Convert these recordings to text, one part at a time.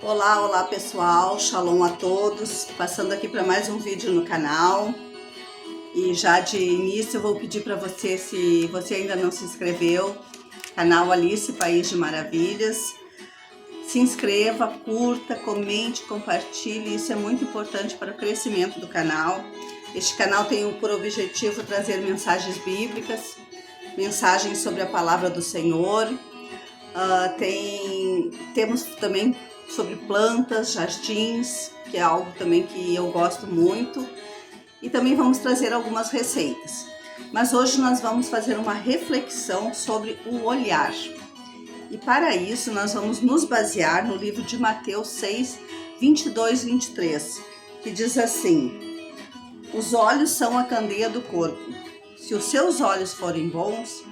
Olá, olá pessoal, shalom a todos, passando aqui para mais um vídeo no canal. E já de início eu vou pedir para você, se você ainda não se inscreveu, canal Alice País de Maravilhas, se inscreva, curta, comente, compartilhe, isso é muito importante para o crescimento do canal. Este canal tem por objetivo trazer mensagens bíblicas, mensagens sobre a palavra do Senhor. Temos também sobre plantas, jardins, que é algo também que eu gosto muito. E também vamos trazer algumas receitas. Mas hoje nós vamos fazer uma reflexão sobre o olhar. E para isso nós vamos nos basear no livro de Mateus 6, 22 e 23, que diz assim: os olhos são a candeia do corpo. Se os seus olhos forem bons,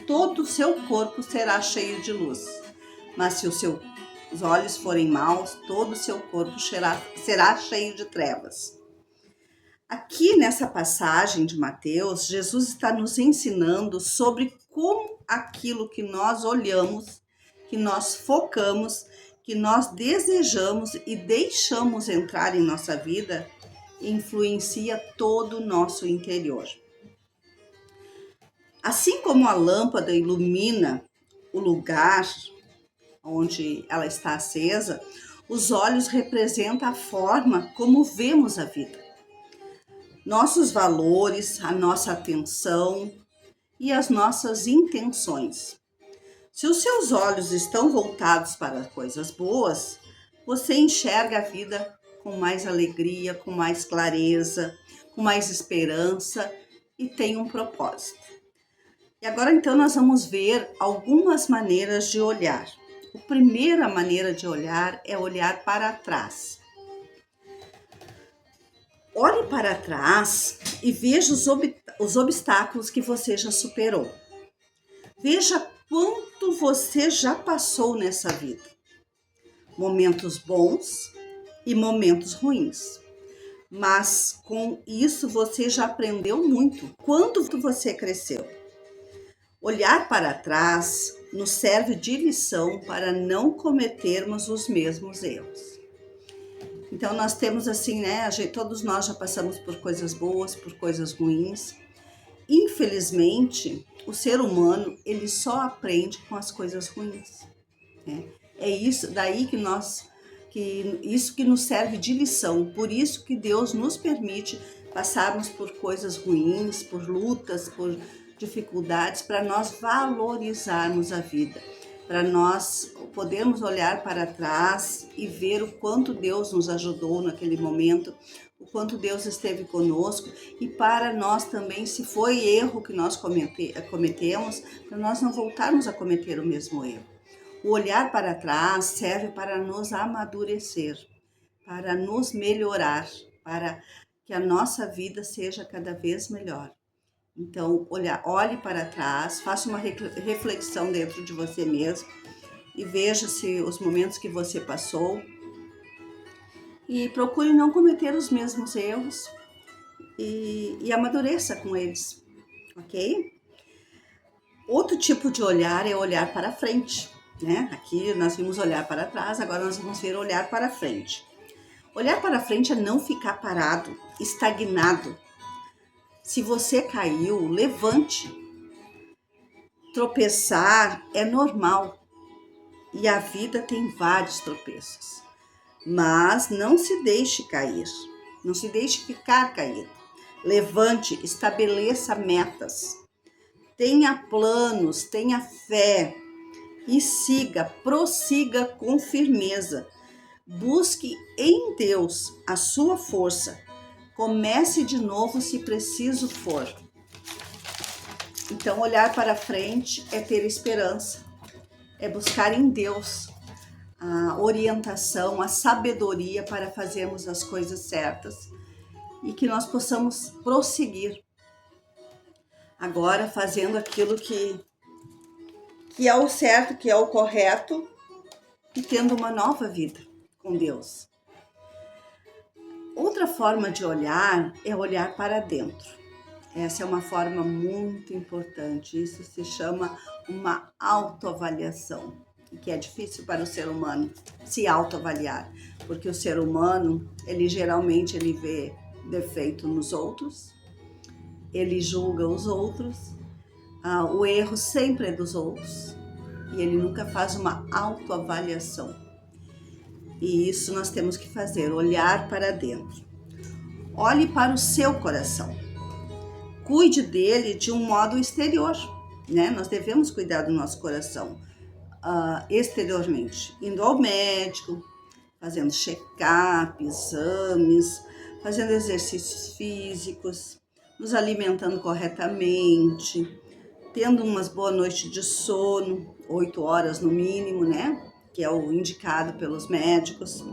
todo o seu corpo será cheio de luz. Mas se os seus olhos forem maus, todo o seu corpo será cheio de trevas. Aqui nessa passagem de Mateus, Jesus está nos ensinando sobre como aquilo que nós olhamos, que nós focamos, que nós desejamos e deixamos entrar em nossa vida, influencia todo o nosso interior. Assim como a lâmpada ilumina o lugar onde ela está acesa, os olhos representam a forma como vemos a vida. Nossos valores, a nossa atenção e as nossas intenções. Se os seus olhos estão voltados para coisas boas, você enxerga a vida com mais alegria, com mais clareza, com mais esperança e tem um propósito. E agora então nós vamos ver algumas maneiras de olhar. A primeira maneira de olhar é olhar para trás. Olhe para trás e veja os obstáculos que você já superou. Veja quanto você já passou nessa vida. Momentos bons e momentos ruins. Mas com isso você já aprendeu muito. Quanto você cresceu. Olhar para trás nos serve de lição para não cometermos os mesmos erros. Então nós temos assim, né? Todos nós já passamos por coisas boas, por coisas ruins. Infelizmente, o ser humano ele só aprende com as coisas ruins. Né? É isso daí isso que nos serve de lição. Por isso que Deus nos permite passarmos por coisas ruins, por lutas, por dificuldades, para nós valorizarmos a vida, para nós podermos olhar para trás e ver o quanto Deus nos ajudou naquele momento, o quanto Deus esteve conosco, e para nós também, se foi erro que nós cometemos, para nós não voltarmos a cometer o mesmo erro. O olhar para trás serve para nos amadurecer, para nos melhorar, para que a nossa vida seja cada vez melhor. Então, olhe para trás, faça uma reflexão dentro de você mesmo e veja se os momentos que você passou e procure não cometer os mesmos erros e amadureça com eles, ok? Outro tipo de olhar é olhar para frente, né? Aqui nós vimos olhar para trás, agora nós vamos ver olhar para frente. Olhar para frente é não ficar parado, estagnado. Se você caiu, levante. Tropeçar é normal e a vida tem vários tropeços. Mas não se deixe cair, não se deixe ficar caído. Levante, estabeleça metas. Tenha planos, tenha fé e prossiga com firmeza. Busque em Deus a sua força. Comece de novo se preciso for. Então, olhar para frente é ter esperança, é buscar em Deus a orientação, a sabedoria para fazermos as coisas certas e que nós possamos prosseguir agora fazendo aquilo que é o certo, que é o correto e tendo uma nova vida com Deus. Outra forma de olhar é olhar para dentro. Essa é uma forma muito importante, isso se chama uma autoavaliação. e que é difícil para o ser humano se autoavaliar, porque o ser humano, ele geralmente vê defeito nos outros, ele julga os outros, o erro sempre é dos outros e ele nunca faz uma autoavaliação. E isso nós temos que fazer, olhar para dentro. Olhe para o seu coração. Cuide dele de um modo exterior, né? Nós devemos cuidar do nosso coração exteriormente, indo ao médico, fazendo check-up, exames, fazendo exercícios físicos, nos alimentando corretamente, tendo umas boas noites de sono, 8 horas no mínimo, né? Que é o indicado pelos médicos.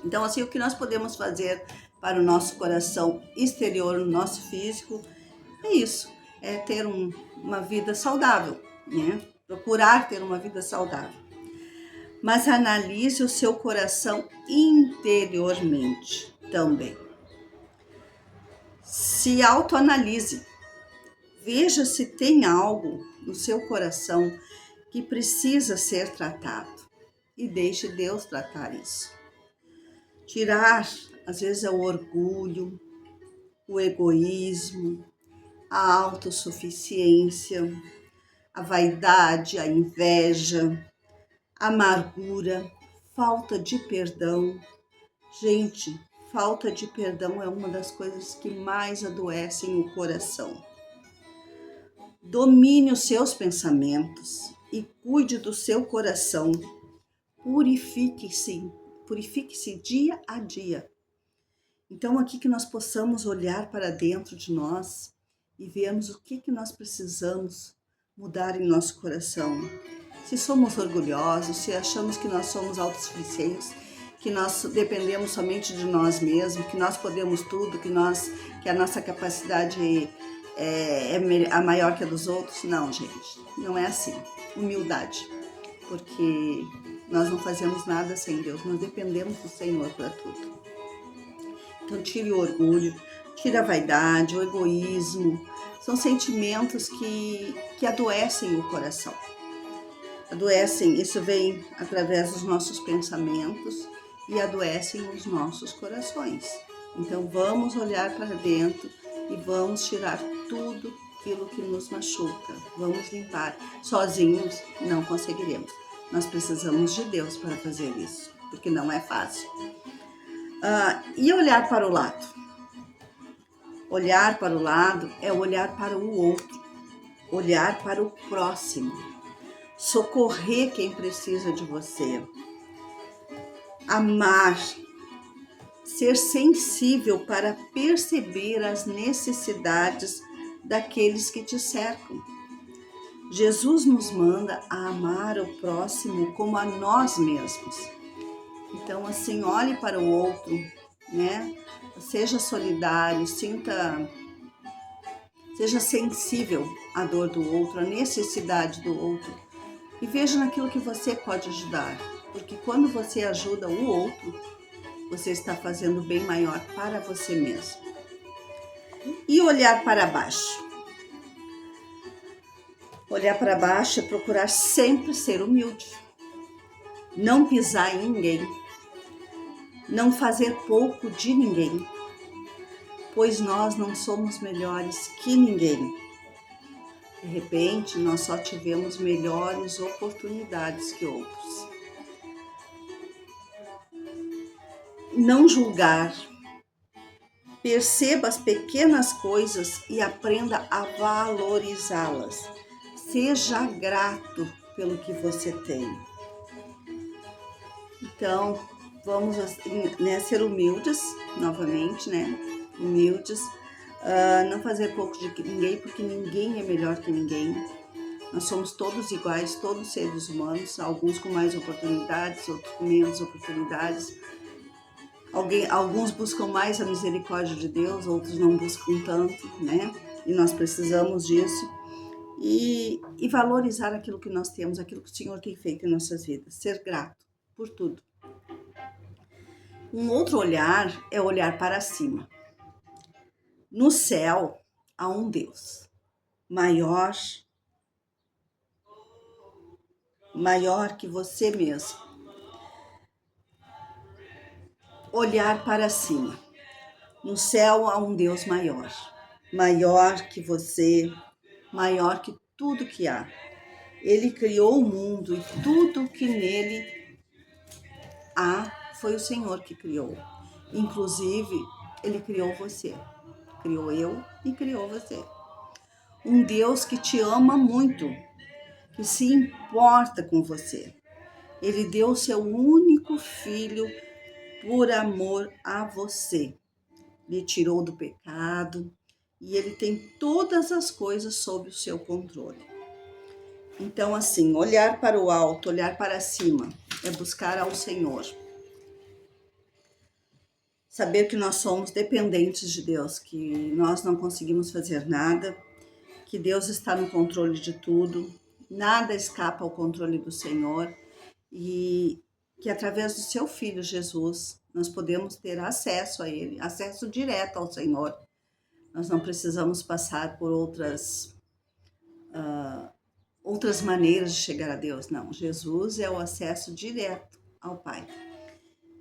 Então, assim, o que nós podemos fazer para o nosso coração exterior, o nosso físico, é isso, é ter uma vida saudável, né? Procurar ter uma vida saudável. Mas analise o seu coração interiormente também. Se autoanalise. Veja se tem algo no seu coração que precisa ser tratado e deixe Deus tratar isso. Tirar, às vezes, é o orgulho, o egoísmo, a autossuficiência, a vaidade, a inveja, a amargura, falta de perdão. Gente, falta de perdão é uma das coisas que mais adoecem o coração. Domine os seus pensamentos e cuide do seu coração. Purifique-se dia a dia. Então, aqui que nós possamos olhar para dentro de nós e vermos o que nós precisamos mudar em nosso coração. Se somos orgulhosos, se achamos que nós somos autossuficientes, que nós dependemos somente de nós mesmos, que nós podemos tudo, que a nossa capacidade é a maior que a dos outros. Não, gente, não é assim. Humildade, porque nós não fazemos nada sem Deus, nós dependemos do Senhor para tudo. Então, tire o orgulho, tire a vaidade, o egoísmo. São sentimentos que adoecem o coração. Adoecem, isso vem através dos nossos pensamentos e adoecem os nossos corações. Então, vamos olhar para dentro e vamos tirar tudo aquilo que nos machuca. Vamos limpar. Sozinhos não conseguiremos. Nós precisamos de Deus para fazer isso, porque não é fácil. E olhar para o lado? Olhar para o lado é olhar para o outro, olhar para o próximo, socorrer quem precisa de você, amar, ser sensível para perceber as necessidades daqueles que te cercam. Jesus nos manda a amar o próximo como a nós mesmos. Então, assim, olhe para o outro, né? Seja solidário, seja sensível à dor do outro, à necessidade do outro e veja naquilo que você pode ajudar, porque quando você ajuda o outro, você está fazendo bem maior para você mesmo. E olhar para baixo. Olhar para baixo é procurar sempre ser humilde, não pisar em ninguém, não fazer pouco de ninguém, pois nós não somos melhores que ninguém. De repente, nós só tivemos melhores oportunidades que outros. Não julgar. Perceba as pequenas coisas e aprenda a valorizá-las. Seja grato pelo que você tem. Então, vamos ser humildes, novamente, né? Humildes. Não fazer pouco de ninguém, porque ninguém é melhor que ninguém. Nós somos todos iguais, todos seres humanos, alguns com mais oportunidades, outros com menos oportunidades. Alguns buscam mais a misericórdia de Deus, outros não buscam tanto, né? E nós precisamos disso. E valorizar aquilo que nós temos, aquilo que o Senhor tem feito em nossas vidas. Ser grato por tudo. Um outro olhar é olhar para cima. No céu há um Deus maior, maior que você mesmo. Olhar para cima. No céu há um Deus maior, maior que você, maior que tudo que há. Ele criou o mundo e tudo que nele há foi o Senhor que criou. Inclusive, ele criou você, criou eu e criou você. Um Deus que te ama muito, que se importa com você. Ele deu o seu único filho por amor a você. Lhe tirou do pecado e ele tem todas as coisas sob o seu controle. Então, assim, olhar para o alto, olhar para cima, é buscar ao Senhor. Saber que nós somos dependentes de Deus, que nós não conseguimos fazer nada, que Deus está no controle de tudo, nada escapa ao controle do Senhor e que através do seu Filho Jesus nós podemos ter acesso a Ele, acesso direto ao Senhor. Nós não precisamos passar por outras maneiras de chegar a Deus, não. Jesus é o acesso direto ao Pai.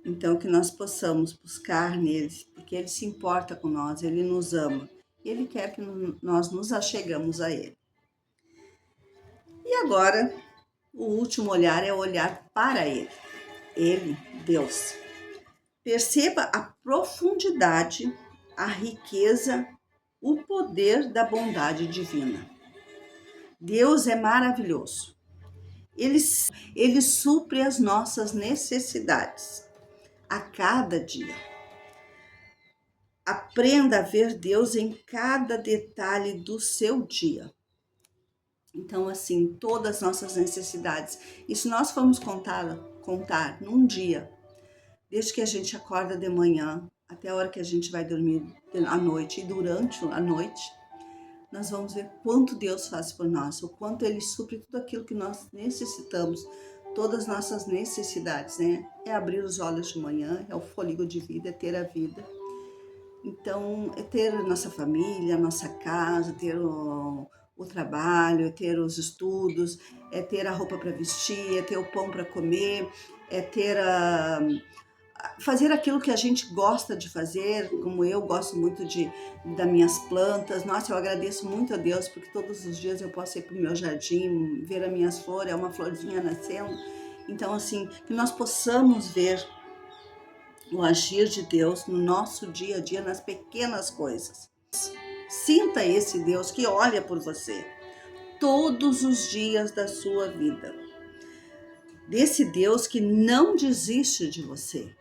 Então, que nós possamos buscar nele, porque ele se importa com nós, ele nos ama. E ele quer que nós nos achegamos a ele. E agora, o último olhar é olhar para ele. Ele, Deus. Perceba a profundidade, a riqueza, o poder da bondade divina. Deus é maravilhoso. Ele supre as nossas necessidades a cada dia. Aprenda a ver Deus em cada detalhe do seu dia. Então, assim, todas as nossas necessidades. E se nós formos contar num dia, desde que a gente acorda de manhã até a hora que a gente vai dormir à noite e durante a noite, nós vamos ver quanto Deus faz por nós, o quanto Ele supre tudo aquilo que nós necessitamos, todas as nossas necessidades, né? É abrir os olhos de manhã, é o fôlego de vida, é ter a vida. Então, é ter a nossa família, a nossa casa, ter o trabalho, é ter os estudos, é ter a roupa para vestir, é ter o pão para comer, é ter fazer aquilo que a gente gosta de fazer, como eu gosto muito das minhas plantas. Nossa, eu agradeço muito a Deus, porque todos os dias eu posso ir para o meu jardim, ver as minhas flores, é uma florzinha nascendo. Então, assim, que nós possamos ver o agir de Deus no nosso dia a dia, nas pequenas coisas. Sinta esse Deus que olha por você todos os dias da sua vida. Desse Deus que não desiste de você,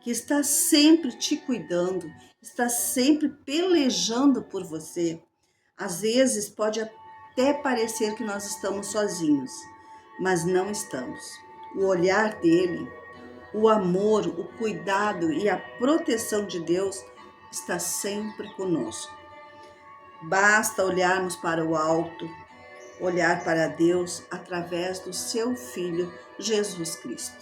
que está sempre te cuidando, está sempre pelejando por você. Às vezes pode até parecer que nós estamos sozinhos, mas não estamos. O olhar dele, o amor, o cuidado e a proteção de Deus está sempre conosco. Basta olharmos para o alto, olhar para Deus através do seu Filho Jesus Cristo,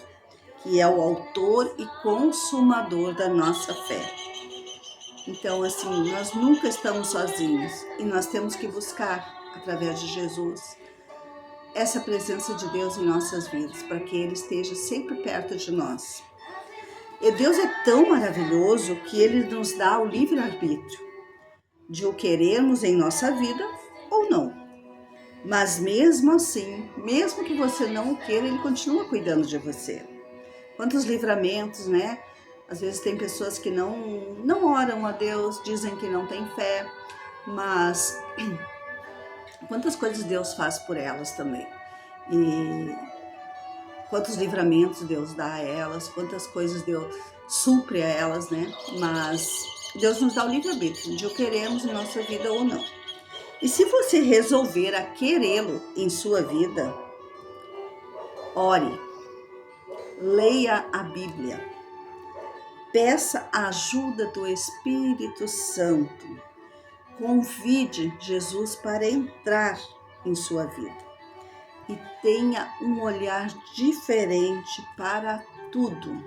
que é o autor e consumador da nossa fé. Então, assim, nós nunca estamos sozinhos e nós temos que buscar, através de Jesus, essa presença de Deus em nossas vidas, para que Ele esteja sempre perto de nós. E Deus é tão maravilhoso que Ele nos dá o livre-arbítrio de o querermos em nossa vida ou não. Mas mesmo assim, mesmo que você não o queira, Ele continua cuidando de você. Quantos livramentos, né? Às vezes tem pessoas que não oram a Deus, dizem que não têm fé, mas quantas coisas Deus faz por elas também. E quantos livramentos Deus dá a elas, quantas coisas Deus supre a elas, né? Mas Deus nos dá o livre-arbítrio de o queremos em nossa vida ou não. E se você resolver a querê-lo em sua vida, ore, leia a Bíblia, peça a ajuda do Espírito Santo, convide Jesus para entrar em sua vida e tenha um olhar diferente para tudo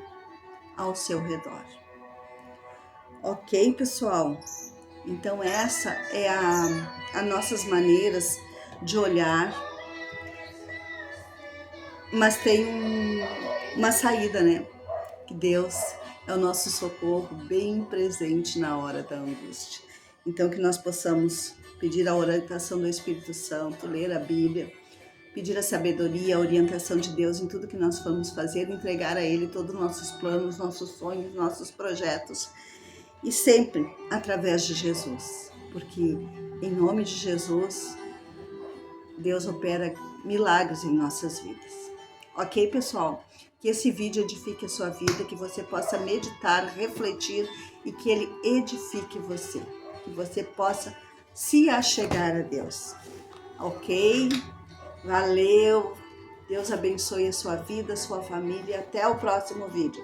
ao seu redor. Ok, pessoal? Então essa é as nossas maneiras de olhar mas tem uma saída, né? Que Deus é o nosso socorro bem presente na hora da angústia. Então, que nós possamos pedir a orientação do Espírito Santo, ler a Bíblia, pedir a sabedoria, a orientação de Deus em tudo que nós formos fazer, entregar a Ele todos os nossos planos, nossos sonhos, nossos projetos, e sempre através de Jesus, porque em nome de Jesus, Deus opera milagres em nossas vidas. Ok, pessoal? Que esse vídeo edifique a sua vida, que você possa meditar, refletir e que ele edifique você, que você possa se achegar a Deus. Ok? Valeu! Deus abençoe a sua vida, a sua família. Até o próximo vídeo.